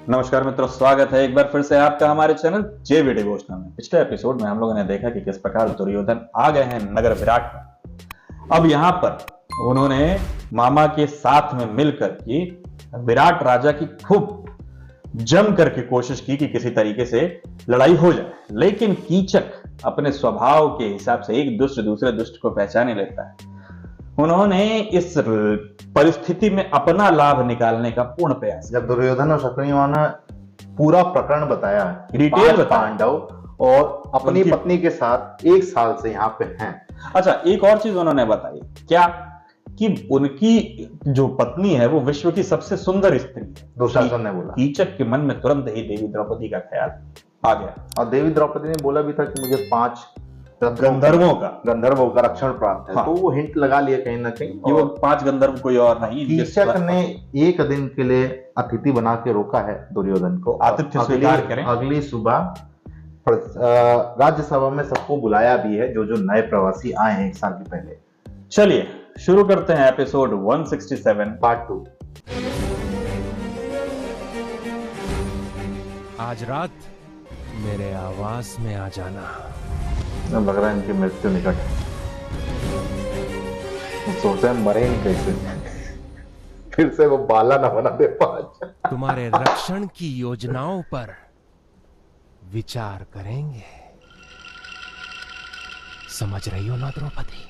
नमस्कार मित्रों, स्वागत है एक बार फिर से आपका हमारे चैनल जेवी डिवोशनल में। पिछले एपिसोड में हम लोगों ने देखा कि किस प्रकार दुर्योधन आ गए हैं नगर विराट में। अब यहाँ पर उन्होंने मामा के साथ में मिलकर के विराट राजा की खूब जम करके कोशिश की कि किसी तरीके से लड़ाई हो जाए, लेकिन कीचक अपने स्वभाव के हिसाब से एक दुष्ट दूसरे दुष्ट को पहचाने लेता है। उन्होंने इस परिस्थिति में अपना लाभ निकालने का पूर्ण प्रयास। जब दुर्योधन और शकुनी ने पूरा प्रकरण बताया, डिटेल पांडव और अपनी पत्नी के साथ 1 साल से यहाँ पे हैं। अच्छा, एक और चीज उन्होंने बताई, क्या कि उनकी जो पत्नी है वो विश्व की सबसे सुंदर स्त्री है। दुशासन ने बोला। कीचक के मन में तुरंत ही देवी द्रौपदी का ख्याल आ गया और देवी द्रौपदी ने बोला भी था कि मुझे 5 गंधर्वों का रक्षण प्राप्त है। हाँ। तो वो हिंट लगा लिया कहीं ना कहीं कि वो 5 गंधर्व कोई और नहीं। कीचक ने 1 दिन के लिए अतिथि बना के रोका है दुर्योधन को। आतिथ्य स्वीकार करें। अगली सुबह राज्यसभा में सबको बुलाया भी है, जो नए प्रवासी आए हैं 1 साल के पहले। चलिए शुरू करते हैं एपिसोड 167 पार्ट 2। आज रात मेरे आवास में आ जाना। लग रहा है इनकी मृत्यु निकट है। सोचते हैं मरे नहीं कैसे, फिर से वो बाला ना बना दे 5। तुम्हारे रक्षण की योजनाओं पर विचार करेंगे। समझ रही हो ना द्रौपदी?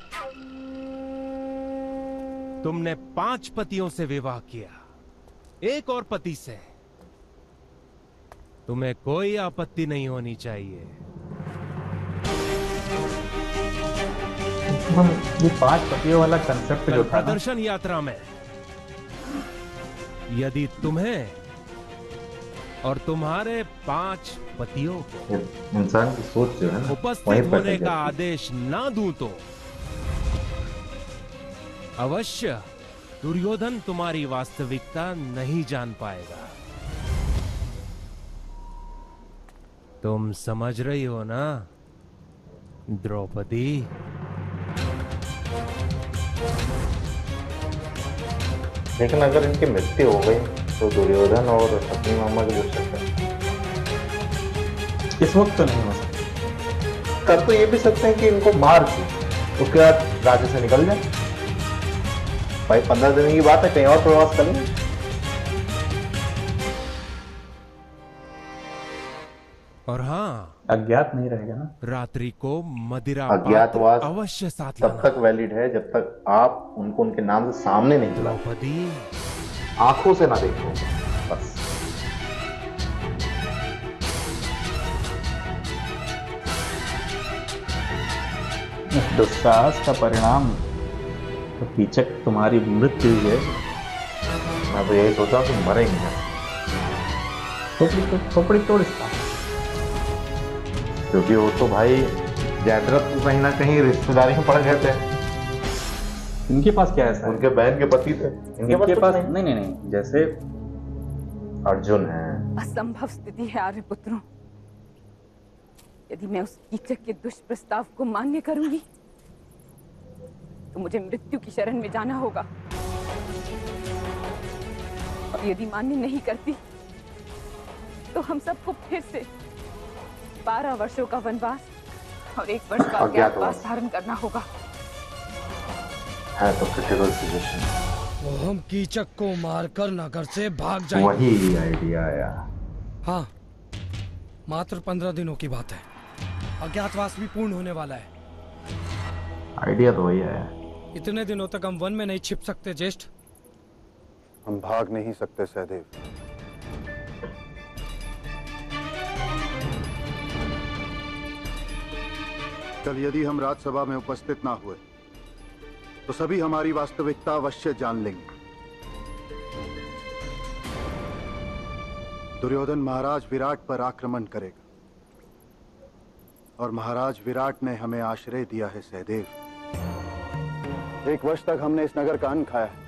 तुमने 5 पतियों से विवाह किया, एक और पति से। तुम्हें कोई आपत्ति नहीं होनी चाहिए। ये 5 पतियों वाला कंसेप्ट जो था प्रदर्शन यात्रा में यदि तुम्हें और तुम्हारे 5 पतियों को इंसान की सोच जो है ना, उपस्थित होने का आदेश ना दूं तो अवश्य दुर्योधन तुम्हारी वास्तविकता नहीं जान पाएगा। तुम समझ रही हो ना द्रौपदी? लेकिन अगर इनकी मृत्यु हो गई तो दुर्योधन और शकुनी मामा की जो शक्ति इस वक्त तो नहीं हो सकता। तब तो ये भी सकते हैं कि इनको मार के उसके बाद राज्य से निकल जाए। भाई 15 दिन की बात है, कहीं और प्रवास करेंगे। और हाँ, अज्ञात नहीं रहेगा ना। रात्रि को मदिरा अज्ञातवास अवश्य साथ तब तक वैलिड है जब तक आप उनको उनके नाम से सामने नहीं बुलाओ, द्रौपदी आंखों से ना देखो बस। दुस्साहस का परिणाम तो कीचक तुम्हारी मृत्यु है। मैं तो यही सोचा कि मरेंगे। खोपड़ी तोड़ इसका, क्योंकि वो तो भाई जयद्रथ तो कहीं ना कहीं रिश्तेदारी में पड़ गए थे। इनके पास क्या है? उनके बहन के पति थे। इनके पास नहीं, जैसे अर्जुन है। असंभव स्थिति है आर्यपुत्रों। यदि मैं उस कीचक के दुष्प्रस्ताव को मान्य करूंगी तो मुझे मृत्यु की शरण में जाना होगा, और यदि मान्य नहीं करती तो हम सबको फिर से 12 वर्षों का वनवास और 1 वर्ष का अज्ञातवास धारण करना होगा। है तो क्रिटिकल सिचुएशन। तो हम कीचक को मारकर नगर से भाग जाएंगे। वही आइडिया आया। हाँ, मात्र 15 दिनों की बात है। अज्ञातवास भी पूर्ण होने वाला है। आइडिया तो वही है। इतने दिनों तक हम वन में नहीं छिप सकते ज्येष्ठ। हम भाग नहीं सकते सहदेव। कल यदि हम राज्यसभा में उपस्थित ना हुए तो सभी हमारी वास्तविकता अवश्य जान लेंगे। दुर्योधन महाराज विराट पर आक्रमण करेगा, और महाराज विराट ने हमें आश्रय दिया है सहदेव। 1 वर्ष तक हमने इस नगर का अन्न खाया है।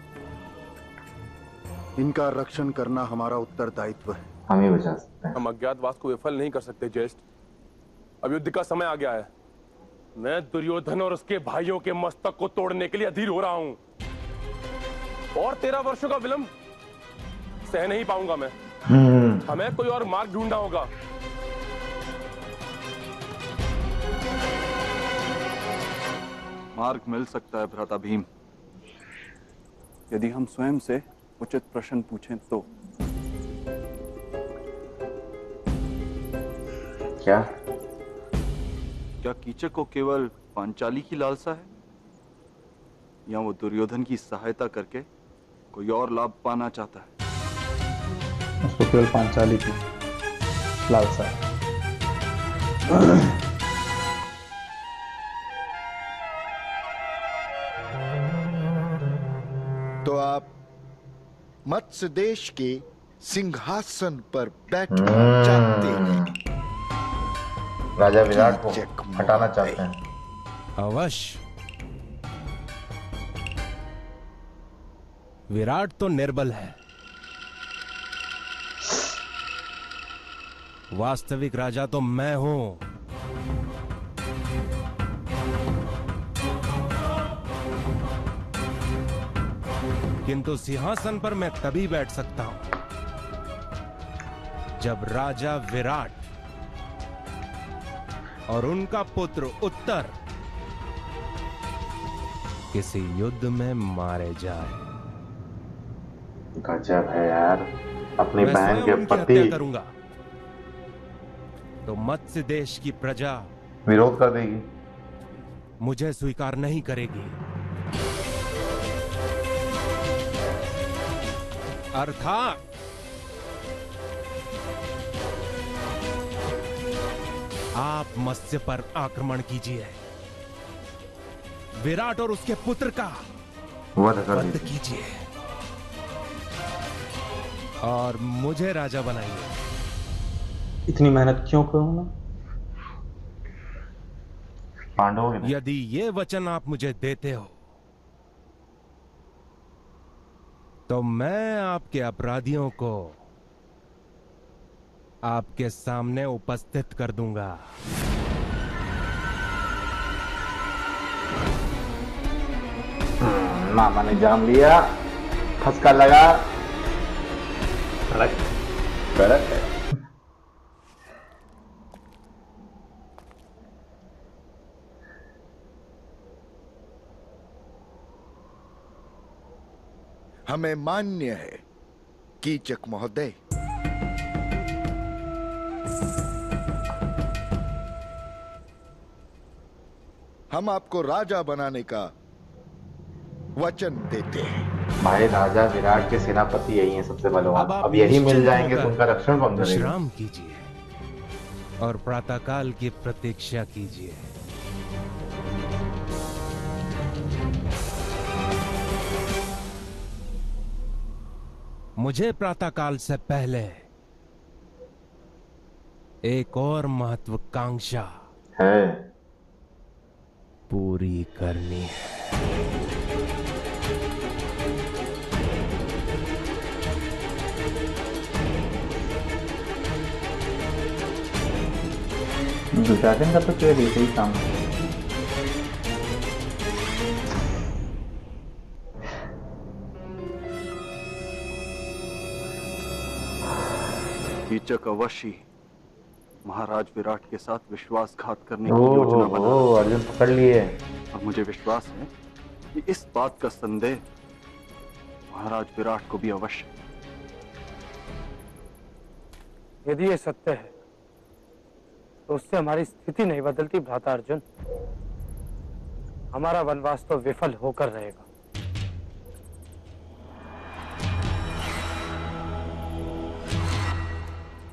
इनका रक्षण करना हमारा उत्तरदायित्व है। हम ही बचा सकते हैं। हम अज्ञातवास को विफल नहीं कर सकते ज्येष्ठ। अब युद्ध का समय आ गया है। मैं दुर्योधन और उसके भाइयों के मस्तक को तोड़ने के लिए अधीर हो रहा हूं, और 13 वर्षों का विलंब सह नहीं पाऊंगा मैं। हमें कोई और मार्ग ढूंढना होगा। मार्ग मिल सकता है भ्राता भीम, यदि हम स्वयं से उचित प्रश्न पूछें तो। क्या कीचक को केवल पांचाली की लालसा है, या वो दुर्योधन की सहायता करके कोई और लाभ पाना चाहता है? उसको केवल पांचाली की लालसा है। तो आप मत्स्य देश के सिंहासन पर बैठना चाहते हैं? राजा विराट को हटाना चाहते हैं। अवश्य। विराट तो निर्बल है, वास्तविक राजा तो मैं हूं। किंतु सिंहासन पर मैं तभी बैठ सकता हूं जब राजा विराट और उनका पुत्र उत्तर किसी युद्ध में मारे जाए। गजब है यार, अपनी मैं बहन स्वयं के उनकी पति हत्या करूंगा तो मत्स्य देश की प्रजा विरोध कर देगी। मुझे स्वीकार नहीं करेगी। अर्थात आप मत्स्य पर आक्रमण कीजिए, विराट और उसके पुत्र का वध कर वध दीजिए। कीजिए और मुझे राजा बनाइए। इतनी मेहनत क्यों करूं मैं? पांडवों के लिए। यदि ये वचन आप मुझे देते हो तो मैं आपके अपराधियों को आपके सामने उपस्थित कर दूंगा। मामा ने जान लिया, फंसका लगा। गलत है। हमें मान्य है कीचक महोदय। हम आपको राजा बनाने का वचन देते हैं। भाई राजा विराट के सेनापति यही हैं सबसे बलवान। आप अब यही मिल निश्चिंत जाएंगे तो होकर उनका रक्षण कौन करेगा? विश्राम कीजिए और प्रातःकाल की प्रतीक्षा कीजिए। मुझे प्रातःकाल से पहले एक और महत्वाकांक्षा है। पूरी करनी है। दुशासन का तो केवल यही काम है। कीचक अवश्य महाराज विराट के साथ विश्वासघात करने की योजना बना। अर्जुन पकड़ लिए। और मुझे विश्वास है कि इस बात का संदेह महाराज विराट को भी अवश्य। यदि ये सत्य है तो उससे हमारी स्थिति नहीं बदलती भ्राता अर्जुन। हमारा वनवास तो विफल होकर रहेगा।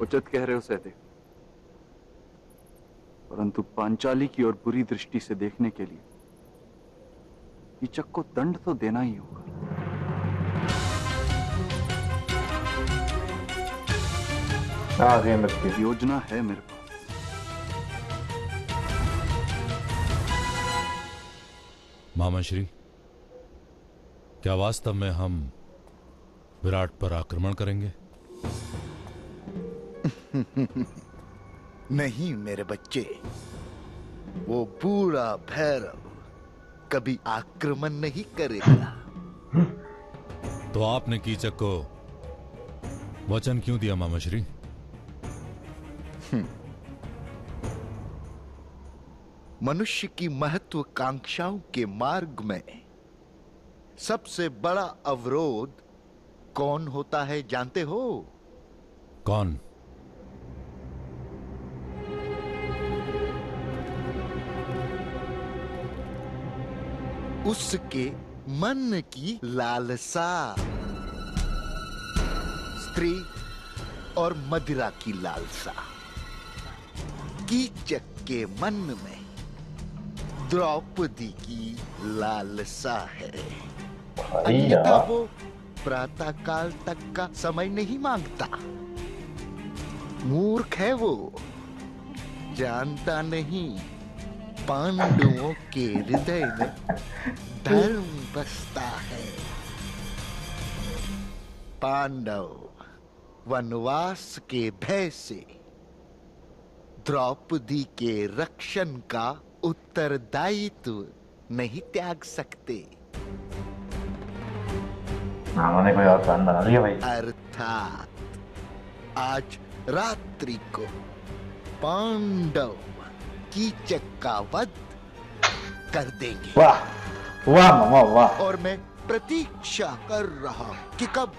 उचित कह रहे हो सहदेव, परंतु पांचाली की ओर बुरी दृष्टि से देखने के लिए कीचक को दंड तो देना ही होगा। योजना है मेरे पास। मामाश्री, क्या वास्तव में हम विराट पर आक्रमण करेंगे? नहीं मेरे बच्चे, वो बूढ़ा भैरव कभी आक्रमण नहीं करेगा। तो आपने कीचक को वचन क्यों दिया मामा श्री? मनुष्य की महत्वाकांक्षाओं के मार्ग में सबसे बड़ा अवरोध कौन होता है जानते हो? कौन? उसके मन की लालसा, स्त्री और मदिरा की लालसा। कीचक के मन में द्रौपदी की लालसा है, अन्यथा वो प्रातःकाल तक का समय नहीं मांगता। मूर्ख है वो, जानता नहीं पांडवों के हृदय में धर्म बसता है। पांडव वनवास के भय से द्रौपदी के रक्षण का उत्तरदायित्व नहीं त्याग सकते। उन्होंने कोई और प्लान बना लिया भाई। अर्थात आज रात्रि को पांडव कीचक का वध कर देंगे। वाह वाह मामा वाह। और मैं प्रतीक्षा कर रहा कि कब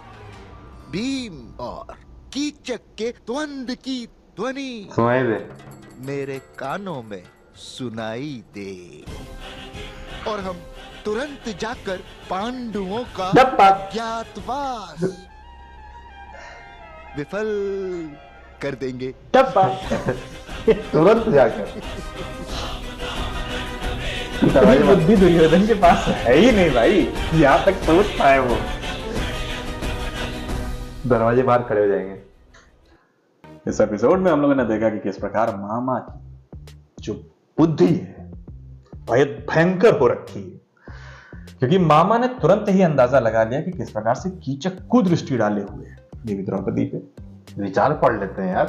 भीम और कीचक के द्वंद्व की ध्वनि सुनाई दे, मेरे कानों में सुनाई दे और हम तुरंत जाकर पांडवों का अज्ञातवास विफल कर देंगे। तुरंत जाकर। बुद्धि दुर्योधन के पास है ही नहीं भाई, यहाँ तक सोच पाए वो। दरवाजे बाहर खड़े हो जाएंगे। इस एपिसोड में हम लोगों ने देखा कि किस प्रकार मामा की जो बुद्धि है भयंकर हो रखी है, क्योंकि मामा ने तुरंत ही अंदाजा लगा लिया कि किस प्रकार से कीचक कुदृष्टि डाले हुए है देवी द्रौपदी पे। विचार पढ़ लेते हैं यार,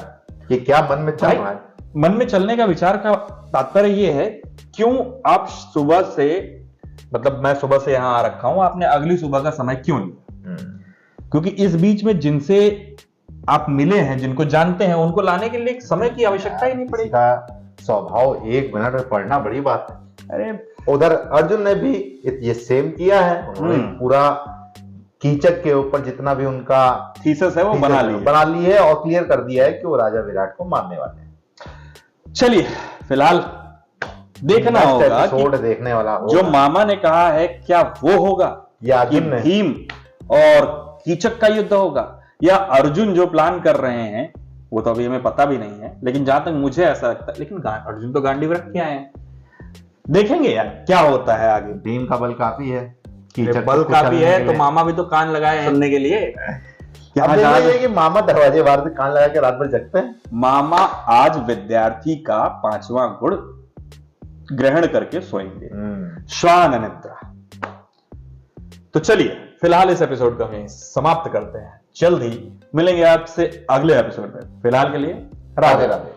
ये क्या मन में चल रहा है। मन में चलने का विचार का तात्पर्य ये है, क्यों आप सुबह से, मतलब मैं सुबह से यहां आ रखा हूं, आपने अगली सुबह का समय क्यों लिया? क्योंकि इस बीच में जिनसे आप मिले हैं, जिनको जानते हैं, उनको लाने के लिए एक समय की आवश्यकता ही नहीं पड़ेगी। स्वभाव 1 मिनट में पढ़ना बड़ी बात है। अरे उधर अर्जुन ने भी ये सेम किया है। उन्होंने पूरा कीचक के ऊपर जितना भी उनका थीसिस है वो बना ली है और क्लियर कर दिया है कि वो राजा विराट को मारने वाले हैं। चलिए फिलहाल देखना होगा कि देखने वाला होगा। जो मामा ने कहा है क्या वो होगा, या कि भीम और कीचक का युद्ध होगा, या अर्जुन जो प्लान कर रहे हैं वो तो अभी हमें पता भी नहीं है। लेकिन जहां तक मुझे ऐसा लगता है, लेकिन अर्जुन तो गांडीव रख के आए हैं, देखेंगे यार क्या होता है आगे। भीम का बल काफी है, बल काफी है, तो मामा भी तो कान लगाए हैं सुनने के लिए। कि मामा दरवाजे बाहर से कान लगा के रात भर जगते हैं। मामा आज विद्यार्थी का 5वां गुण ग्रहण करके सोएंगे, श्वान निद्रा। तो चलिए फिलहाल इस एपिसोड को हम समाप्त करते हैं। जल्द ही मिलेंगे आपसे अगले एपिसोड में। फिलहाल के लिए राधे राधे।